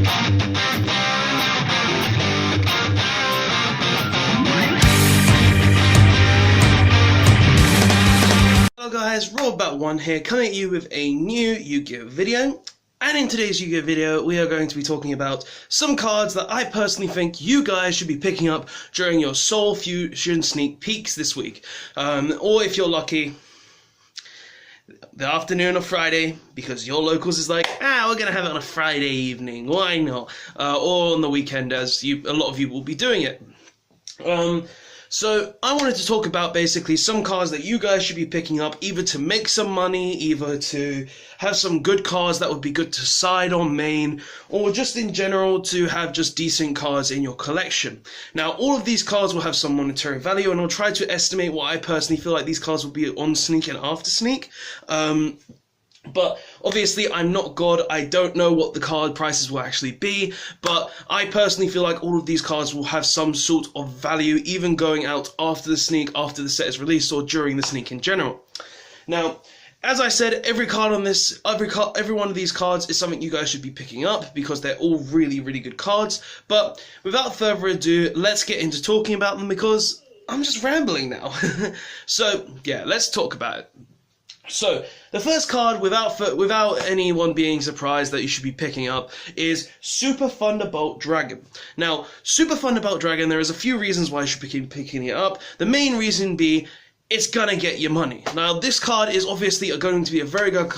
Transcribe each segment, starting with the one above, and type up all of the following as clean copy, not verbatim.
Hello guys, Robot1 here, coming at you with a new Yu-Gi-Oh video. And in today's Yu-Gi-Oh video, we are going to be talking about some cards that I personally think you guys should be picking up during your Soul Fusion sneak peeks this week. Or if you're lucky, the afternoon of Friday, because your locals is like, we're going to have it on a Friday evening, why not? Or on the weekend, as a lot of you will be doing it. So I wanted to talk about basically some cards that you guys should be picking up, either to make some money, either to have some good cards that would be good to side on main, or just in general to have just decent cards in your collection. Now, all of these cards will have some monetary value, and I'll try to estimate what I personally feel like these cards will be on sneak and after sneak. But obviously I'm not God, I don't know what the card prices will actually be, but I personally feel like all of these cards will have some sort of value, even going out after the sneak, after the set is released, or during the sneak in general. Now, as I said, every card on this, every one of these cards is something you guys should be picking up, because they're all really, really good cards. But without further ado, let's get into talking about them, because I'm just rambling now. So, yeah, let's talk about it. So, the first card, without anyone being surprised that you should be picking up, is Super Thunderbolt Dragon. Now, Super Thunderbolt Dragon, there is a few reasons why you should be picking it up. The main reason being, it's gonna get you money. Now, this card is obviously going to be a very good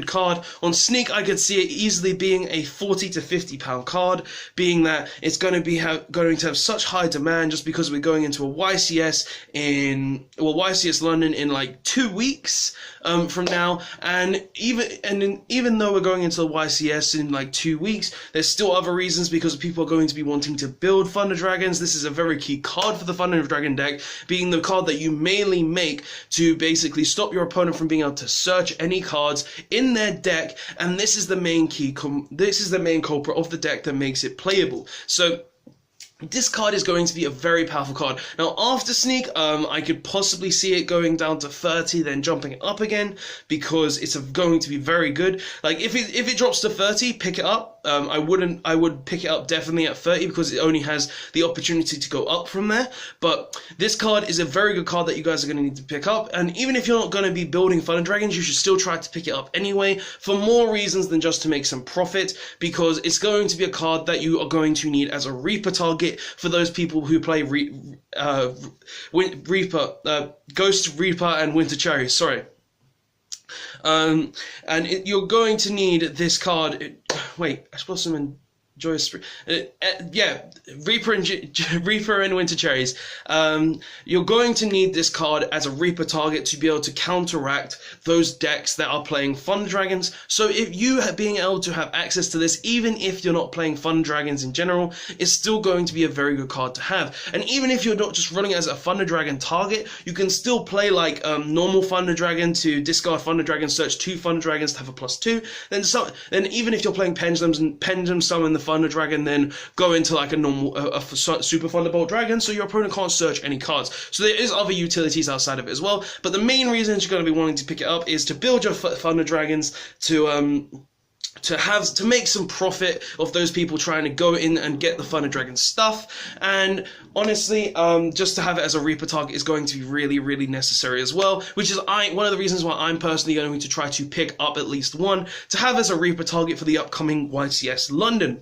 card. On Sneak, I could see it easily being a £40 to £50 card, being that it's going to have such high demand just because we're going into a YCS YCS London in like 2 weeks from now, and even though we're going into the YCS in like 2 weeks, there's still other reasons, because people are going to be wanting to build Thunder Dragons. This is a very key card for the Thunder Dragon deck, being the card that you mainly make to basically stop your opponent from being able to search any cards in their deck, and this is the main culprit of the deck that makes it playable. So this card is going to be a very powerful card. Now, after Sneak, I could possibly see it going down to 30, then jumping up again, because it's going to be very good. Like, if it drops to 30, pick it up. I would pick it up definitely at 30, because it only has the opportunity to go up from there. But this card is a very good card that you guys are going to need to pick up, and even if you're not going to be building Thunder Dragons, you should still try to pick it up anyway, for more reasons than just to make some profit, because it's going to be a card that you are going to need as a Reaper target for those people who play Ghost Reaper and Winter Cherry, sorry. You're going to need this card. Wait, I suppose some Joyous, yeah, Reaper and Winter Cherries. You're going to need this card as a Reaper target to be able to counteract those decks that are playing Thunder Dragons. So if you being able to have access to this, even if you're not playing Thunder Dragons in general, is still going to be a very good card to have. And even if you're not just running as a Thunder Dragon target, you can still play like normal Thunder Dragon to discard Thunder Dragon, search 2 Thunder Dragons to have a +2. Then even if you're playing Pendulums and Pendulum Summon the Thunder Dragon, then go into like a normal Super Thunderbolt Dragon, so your opponent can't search any cards. So there is other utilities outside of it as well, but the main reason you're going to be wanting to pick it up is to build your Thunder Dragons, to make some profit of those people trying to go in and get the Thunder Dragon stuff. And honestly, just to have it as a Reaper target is going to be really, really necessary as well, which is one of the reasons why I'm personally going to try to pick up at least one to have as a Reaper target for the upcoming YCS London.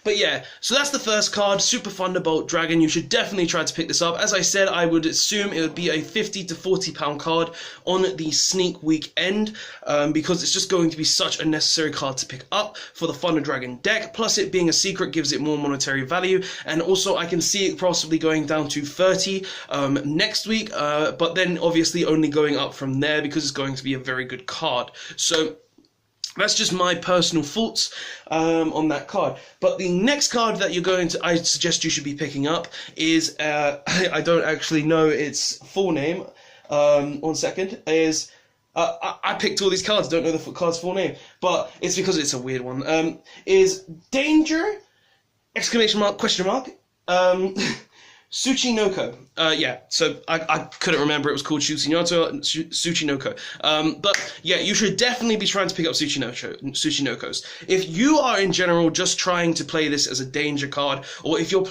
But yeah, so that's the first card, Super Thunderbolt Dragon. You should definitely try to pick this up. As I said, I would assume it would be a £50 to £40 card on the sneak weekend, because it's just going to be such a necessary card to pick up for the Thunder Dragon deck. Plus, it being a secret gives it more monetary value, and also I can see it possibly going down to 30 next week, but then obviously only going up from there, because it's going to be a very good card. So that's just my personal thoughts on that card. But the next card that I suggest you should be picking up is, I don't actually know its full name, 1 second, is, I picked all these cards, don't know the card's full name, but it's because it's a weird one, is Danger, ! Tsuchinoko. Yeah, so I couldn't remember it was called Tsuchinoko. But yeah, you should definitely be trying to pick up Tsuchinokos. If you are in general just trying to play this as a danger card, or if you're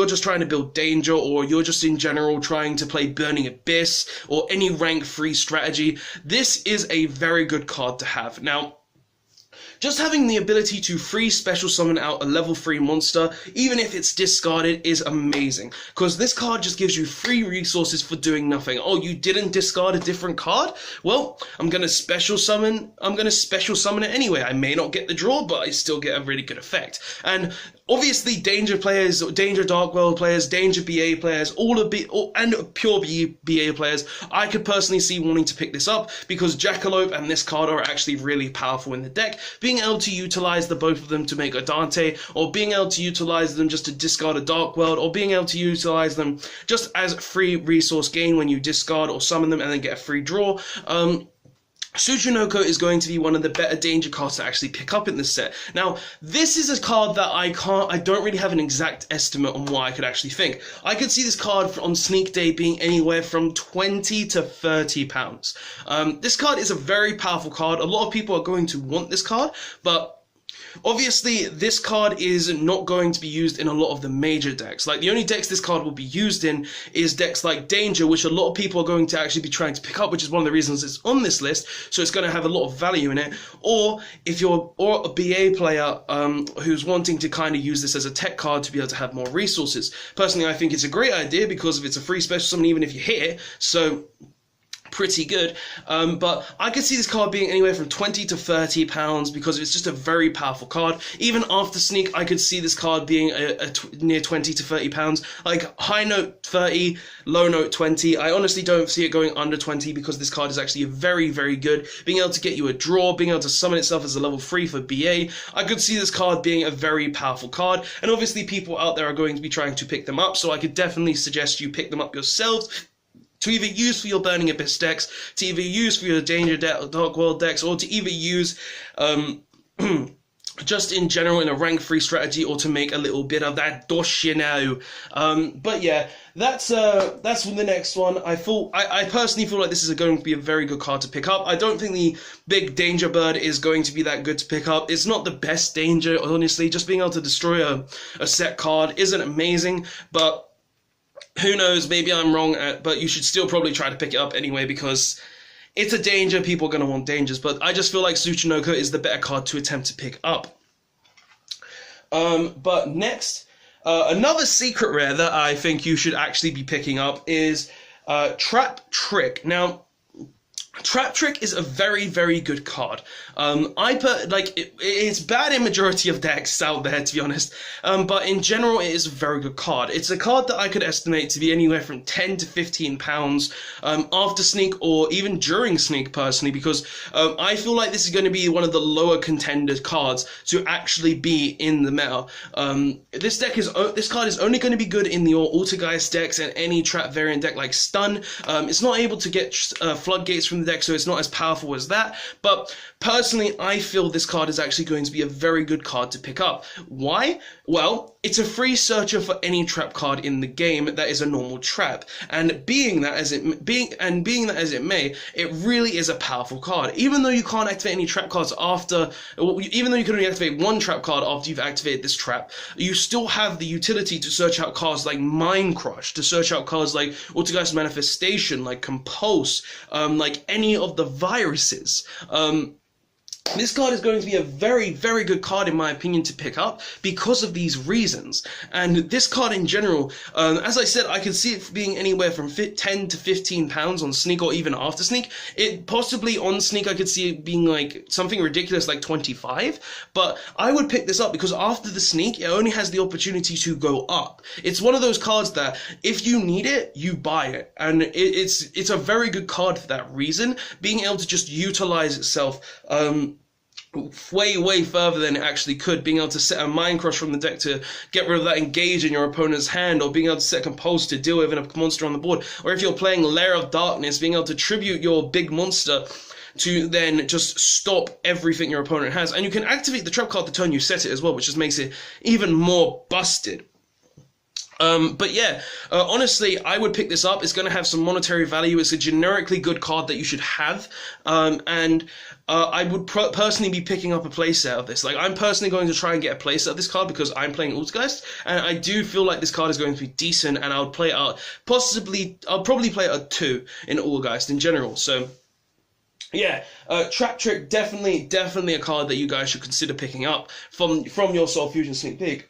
just trying to build danger, or you're just in general trying to play Burning Abyss, or any rank 3 strategy, this is a very good card to have. Now, just having the ability to free special summon out a level 3 monster, even if it's discarded, is amazing. Because this card just gives you free resources for doing nothing. Oh, you didn't discard a different card? Well, I'm going to special summon it anyway. I may not get the draw, but I still get a really good effect. And obviously, danger players, danger Dark World players, danger BA players, and pure BA players, I could personally see wanting to pick this up because Jackalope and this card are actually really powerful in the deck. Being able to utilize the both of them to make a Dante, or being able to utilize them just to discard a Dark World, or being able to utilize them just as free resource gain when you discard or summon them and then get a free draw. Tsuchinoko is going to be one of the better danger cards to actually pick up in this set. Now, this is a card that I don't really have an exact estimate on what I could actually think. I could see this card on Sneak Day being anywhere from £20 to £30. This card is a very powerful card. A lot of people are going to want this card, but obviously, this card is not going to be used in a lot of the major decks. Like, the only decks this card will be used in is decks like Danger, which a lot of people are going to actually be trying to pick up, which is one of the reasons it's on this list, so it's going to have a lot of value in it. Or if you're a BA player who's wanting to kind of use this as a tech card to be able to have more resources. Personally, I think it's a great idea because it's a free special summon even if you hit it, so pretty good, but I could see this card being anywhere from £20 to £30 because it's just a very powerful card. Even after Sneak, I could see this card being near £20 to £30. Like, high note 30, low note 20. I honestly don't see it going under 20 because this card is actually very, very good. Being able to get you a draw, being able to summon itself as a level 3 for BA, I could see this card being a very powerful card, and obviously people out there are going to be trying to pick them up, so I could definitely suggest you pick them up yourselves, to either use for your Burning Abyss decks, to either use for your Danger Dark World decks, or to either use just in general in a rank 3 strategy, or to make a little bit of that dosh, you know. But yeah, that's the next one. I personally feel like this is going to be a very good card to pick up. I don't think the big Danger Bird is going to be that good to pick up. It's not the best danger, honestly. Just being able to destroy a set card isn't amazing, but who knows, maybe I'm wrong, but you should still probably try to pick it up anyway because it's a danger, people are going to want dangers, but I just feel like Tsuchinoko is the better card to attempt to pick up. But next, another secret rare that I think you should actually be picking up is Trap Trick. Now, Trap Trick is a very, very good card. It's bad in majority of decks out there, to be honest. But in general, it is a very good card. It's a card that I could estimate to be anywhere from £10 to £15 after Sneak, or even during Sneak, personally, because I feel like this is going to be one of the lower contender cards to actually be in the meta. This card is only going to be good in your Altergeist decks and any trap variant deck like Stun. It's not able to get floodgates from the deck, so it's not as powerful as that, but personally I feel this card is actually going to be a very good card to pick up. Why? Well, it's a free searcher for any trap card in the game that is a normal trap, and being that as it may, it really is a powerful card. Even though you can't activate any trap cards even though you can only activate one trap card after you've activated this trap, you still have the utility to search out cards like Mind Crush, to search out cards like Altergeist Manifestation, like Compulse, like any of the viruses. This card is going to be a very, very good card, in my opinion, to pick up because of these reasons. And this card in general, as I said, I could see it being anywhere from £10 to £15 on Sneak, or even after Sneak. It possibly on Sneak, I could see it being like something ridiculous like 25. But I would pick this up because after the Sneak, it only has the opportunity to go up. It's one of those cards that if you need it, you buy it. And it's a very good card for that reason. Being able to just utilize itself way, way further than it actually could, being able to set a Mind Crush from the deck to get rid of that engage in your opponent's hand, or being able to set Compulse to deal with a monster on the board, or if you're playing Lair of Darkness, being able to tribute your big monster to then just stop everything your opponent has. And you can activate the trap card the turn you set it as well, which just makes it even more busted. But yeah, honestly, I would pick this up. It's going to have some monetary value. It's a generically good card that you should have. And I would personally be picking up a playset of this. Like, I'm personally going to try and get a playset of this card because I'm playing Altergeist. And I do feel like this card is going to be decent. And I would play it out, I'll probably play it at 2 in Altergeist in general. So yeah, Trap Trick, definitely a card that you guys should consider picking up from your Soul Fusion sneak peek.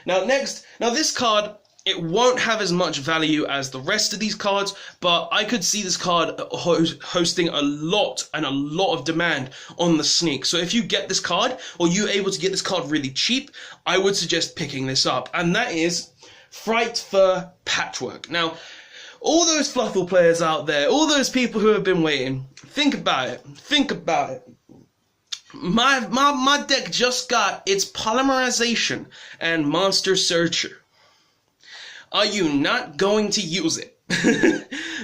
Now this card, it won't have as much value as the rest of these cards, but I could see this card hosting a lot of demand on the sneak. So if you get this card, or you're able to get this card really cheap, I would suggest picking this up, and that is Frightfur Patchwork. Now, all those Fluffle players out there, all those people who have been waiting, think about it. My deck just got its Polymerization and Monster Searcher. Are you not going to use it?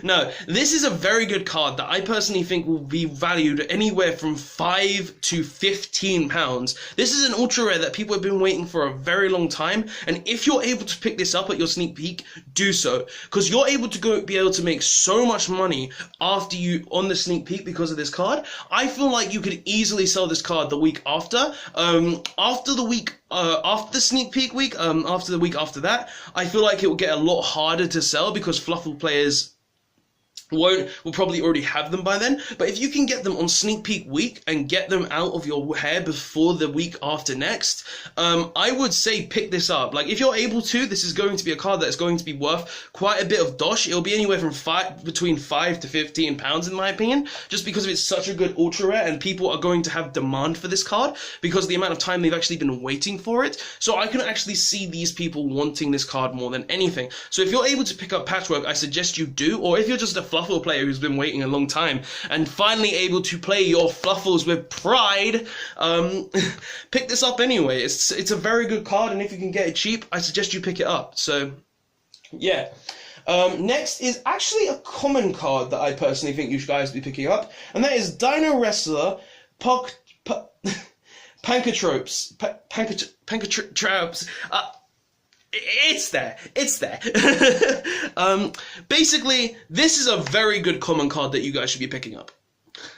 No, this is a very good card that I personally think will be valued anywhere from £5 to £15. This is an ultra rare that people have been waiting for a very long time, and if you're able to pick this up at your sneak peek, do so, because you're able to be able to make so much money after you on the sneak peek because of this card. I feel like you could easily sell this card the week after. After the sneak peek week, after the week after that, I feel like it will get a lot harder to sell because Fluffle players will probably already have them by then. But if you can get them on sneak peek week and get them out of your hair before the week after next, I would say pick this up. Like, if you're able to, this is going to be a card that's going to be worth quite a bit of dosh. It'll be anywhere from between £5 to £15 in my opinion, just because it's such a good ultra rare and people are going to have demand for this card because of the amount of time they've actually been waiting for it. So I can actually see these people wanting this card more than anything. So if you're able to pick up Patchwork, I suggest you do. Or if you're just a Fluffle player who's been waiting a long time and finally able to play your Fluffles with pride, pick this up anyway. It's a very good card, and if you can get it cheap, I suggest you pick it up. So yeah. Next is actually a common card that I personally think you guys be picking up, and that is Dino Wrestler Pankratops. Pankratops. It's there. Basically, this is a very good common card that you guys should be picking up.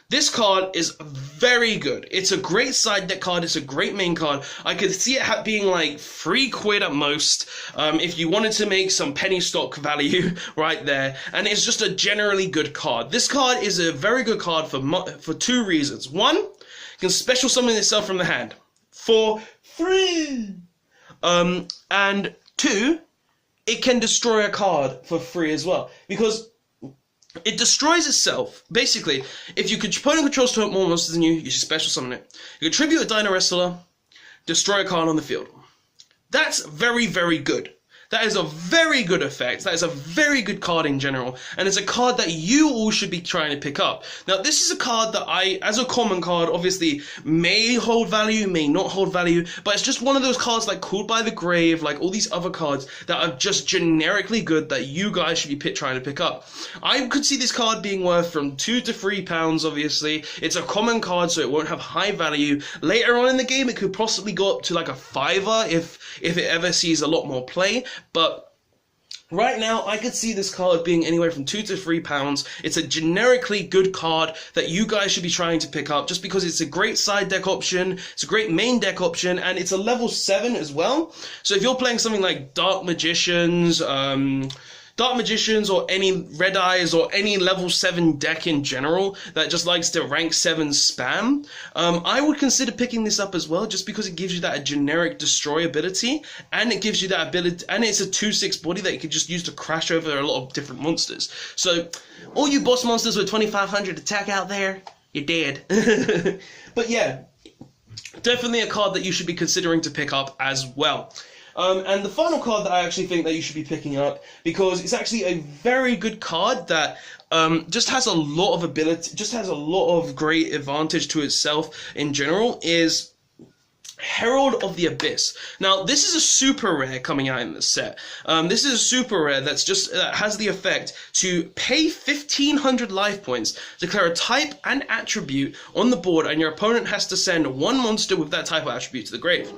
This card is very good. It's a great side deck card. It's a great main card. I could see it being like £3 at most if you wanted to make some penny stock value right there. And it's just a generally good card. This card is a very good card for 2 reasons. 1, you can special summon itself from the hand for free. And 2, it can destroy a card for free as well, because it destroys itself. Basically, if your opponent controls more monsters than you, you should special summon it. You can tribute a Dino Wrestler, destroy a card on the field. That's very, very good. That is a very good effect. That is a very good card in general. And it's a card that you all should be trying to pick up. Now, this is a card that as a common card, obviously, may hold value, may not hold value. But it's just one of those cards like Called by the Grave, like all these other cards that are just generically good that you guys should be trying to pick up. I could see this card being worth from £2 to £3, obviously. It's a common card, so it won't have high value. Later on in the game, it could possibly go up to like a £5 if it ever sees a lot more play. But right now, I could see this card being anywhere from £2 to £3. It's a generically good card that you guys should be trying to pick up just because it's a great side deck option, it's a great main deck option, and it's a level 7 as well. So if you're playing something like Dark Magicians or any Red Eyes or any level 7 deck in general that just likes to rank 7 spam, I would consider picking this up as well, just because it gives you that generic destroy ability, and it gives you that ability, and it's a 2/6 body that you could just use to crash over a lot of different monsters. So all you boss monsters with 2500 attack out there, you're dead. But yeah, definitely a card that you should be considering to pick up as well. And the final card that I actually think that you should be picking up, because it's actually a very good card that just has a lot of ability, just has a lot of great advantage to itself in general, is Herald of the Abyss. Now, this is a super rare coming out in this set. This is a super rare that has the effect to pay 1500 life points, declare a type and attribute on the board, and your opponent has to send 1 monster with that type of attribute to the grave.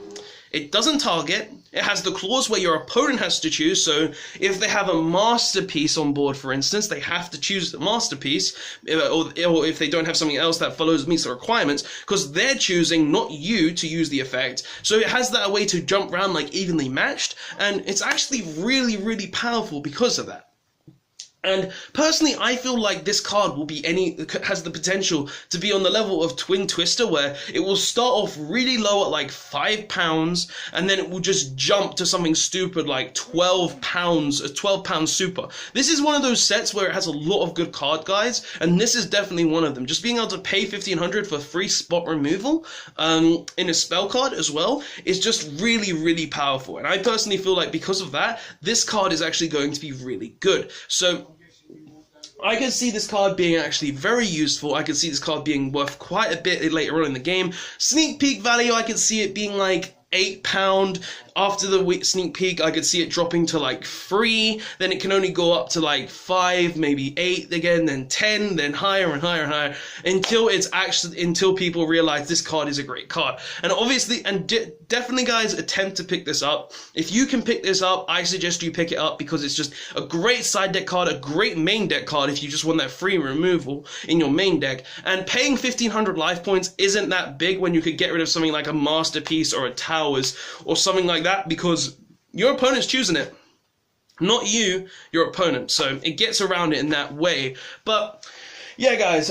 It doesn't target. It has the clause where your opponent has to choose. So if they have a masterpiece on board, for instance, they have to choose the masterpiece, or if they don't have something else that meets the requirements, because they're choosing, not you, to use the effect. So it has that way to jump around like evenly matched, and it's actually really, really powerful because of that. And personally, I feel like this card has the potential to be on the level of Twin Twister, where it will start off really low at like £5, and then it will just jump to something stupid like £12, a £12 super. This is one of those sets where it has a lot of good card guides, and this is definitely one of them. Just being able to pay $1,500 for free spot removal in a spell card as well is just really, really powerful. And I personally feel like because of that, this card is actually going to be really good. So I can see this card being actually very useful. I can see this card being worth quite a bit later on in the game. Sneak peek value, I can see it being like £8. After the sneak peek, I could see it dropping to like 3, then it can only go up to like 5, maybe 8 again, then 10, then higher and higher and higher, until people realize this card is a great card. And obviously, definitely guys, attempt to pick this up. If you can pick this up, I suggest you pick it up, because it's just a great side deck card, a great main deck card if you just want that free removal in your main deck. And paying 1,500 life points isn't that big when you could get rid of something like a Masterpiece or a Towers or something like that, because your opponent's choosing it, not you, your opponent. So it gets around it in that way. But yeah, guys,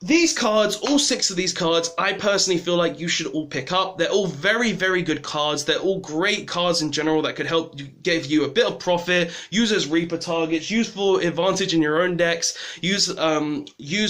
these cards, all 6 of these cards, I personally feel like you should all pick up. They're all very, very good cards. They're all great cards in general that could help give you a bit of profit, use as Reaper targets, use for advantage in your own decks, use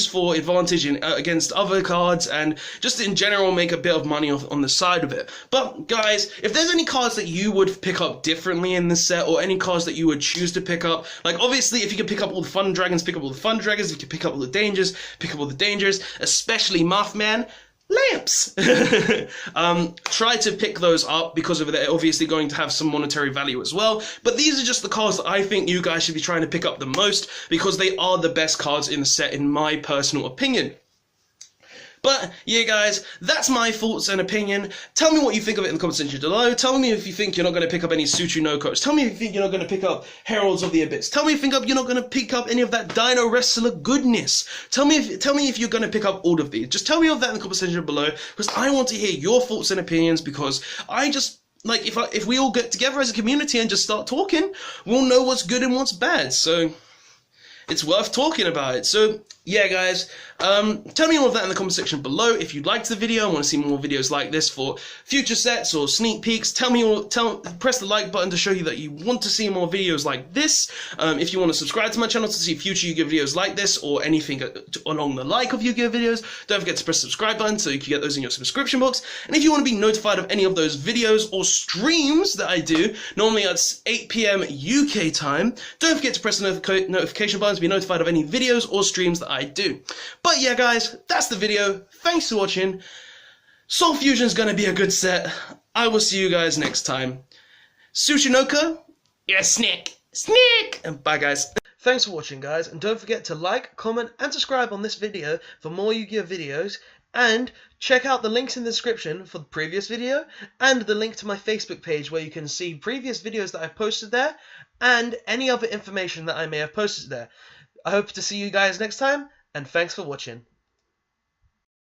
for advantage against other cards, and just in general make a bit of money on the side of it. But guys, if there's any cards that you would pick up differently in this set, or any cards that you would choose to pick up, like obviously if you could pick up all the fun dragons, pick up all the fun dragons. If you could pick up all the dangers, pick up all the dangers. Especially Mothman, lamps. Try to pick those up, because of they're obviously going to have some monetary value as well. But these are just the cards that I think you guys should be trying to pick up the most, because they are the best cards in the set in my personal opinion. But yeah, guys, that's my thoughts and opinion. Tell me what you think of it in the comment section below. Tell me if you think you're not going to pick up any Tsuchinokos. Tell me if you think you're not going to pick up Heralds of the Abyss. Tell me if you think you're not going to pick up any of that Dino Wrestler goodness. Tell me if you're going to pick up all of these. Just tell me all of that in the comment section below, because I want to hear your thoughts and opinions, because I just, like, if we all get together as a community and just start talking, we'll know what's good and what's bad. So it's worth talking about it. So yeah, guys, tell me all of that in the comment section below. If you liked the video and want to see more videos like this for future sets or sneak peeks, press the like button to show you that you want to see more videos like this. If you want to subscribe to my channel to see future Yu-Gi-Oh videos like this, or anything along the like of Yu-Gi-Oh videos, don't forget to press the subscribe button so you can get those in your subscription box. And if you want to be notified of any of those videos or streams that I do, normally at 8 PM UK time, don't forget to press the notification button to be notified of any videos or streams that I do. But yeah, guys, that's the video. Thanks for watching. Soul Fusion's gonna be a good set. I will see you guys next time. Tsuchinoko, yeah, Snick, and bye, guys. Thanks for watching, guys, and don't forget to like, comment, and subscribe on this video for more Yu-Gi-Oh videos, and check out the links in the description for the previous video, and the link to my Facebook page where you can see previous videos that I've posted there, and any other information that I may have posted there. I hope to see you guys next time, and thanks for watching.